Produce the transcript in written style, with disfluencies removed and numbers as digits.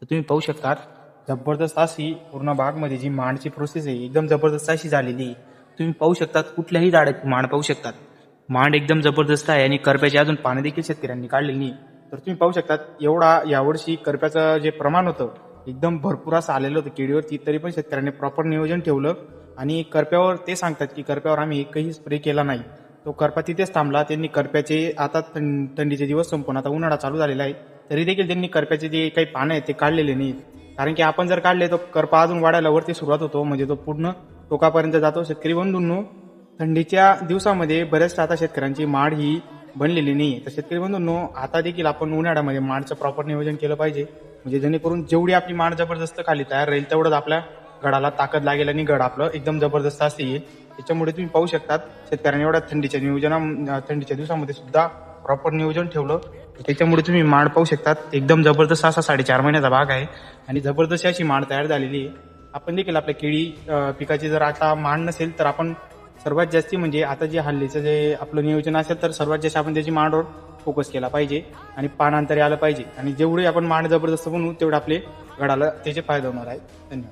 तर तुम्ही पाहू शकता जबरदस्त अशी पूर्ण बागमध्ये जी मांडची प्रोसेस आहे एकदम जबरदस्त अशी झालेली आहे. तुम्ही पाहू शकता कुठल्याही झाडाची मांड पाहू शकतात. मांड एकदम जबरदस्त आहे आणि करप्याचे अजून पानं देखील शेतकऱ्यांनी काढलेली नाही. तर तुम्ही पाहू शकता एवढा यावर्षी करप्याचं जे प्रमाण होतं एकदम भरपूर असं आलेलं होतं केळीवरती, तरी पण शेतकऱ्यांनी प्रॉपर नियोजन ठेवलं आणि करप्यावर ते सांगतात की करप्यावर आम्ही एकही स्प्रे केला नाही. तो करपा तिथेच थांबला. त्यांनी करप्याचे आता थंडीचे दिवस संपून आता उन्हाळा चालू झालेला आहे, तरी देखील त्यांनी करप्याचे जे काही पानं आहेत ते काढलेले नाहीत. कारण की आपण जर काढले तर करपा अजून वाढायला वरती सुरुवात होतो, म्हणजे तो पूर्ण टोकापर्यंत जातो. शेतकरी बंधूंनो, थंडीच्या दिवसामध्ये बऱ्याचशा आता शेतकऱ्यांची माड ही बनलेली नाही. तर शेतकरी बंधूंनो, आता देखील आपण उन्हाळ्यामध्ये माडचं प्रॉपर नियोजन केलं पाहिजे, म्हणजे जेणेकरून जेवढी आपली माड जबरदस्त खाली तयार राहील तेवढंच आपल्या गडाला ताकद लागेल आणि गड आपलं एकदम जबरदस्त असे येईल. त्याच्यामुळे तुम्ही पाहू शकतात शेतकऱ्यांनी एवढ्या थंडीच्या दिवसामध्ये सुद्धा प्रॉपर नियोजन ठेवलं. त्याच्यामुळे तुम्ही माड पाहू शकतात एकदम जबरदस्त असा 4.5 महिन्याचा भाग आहे आणि जबरदस्त अशी माड तयार झालेली आहे. आपण देखील आपल्या केळी पिकाची जर आता माड नसेल तर आपण सर्वात जास्ती म्हणजे आता जे हल्लीचं जे आपलं नियोजन असेल तर सर्वात जास्त आपण त्याची मांडवर फोकस केला पाहिजे आणि पानांतरी आलं पाहिजे. आणि जेवढे आपण मांड जबरदस्त बनवू तेवढे आपले गडाला त्याचे फायदा होणार आहे. धन्यवाद.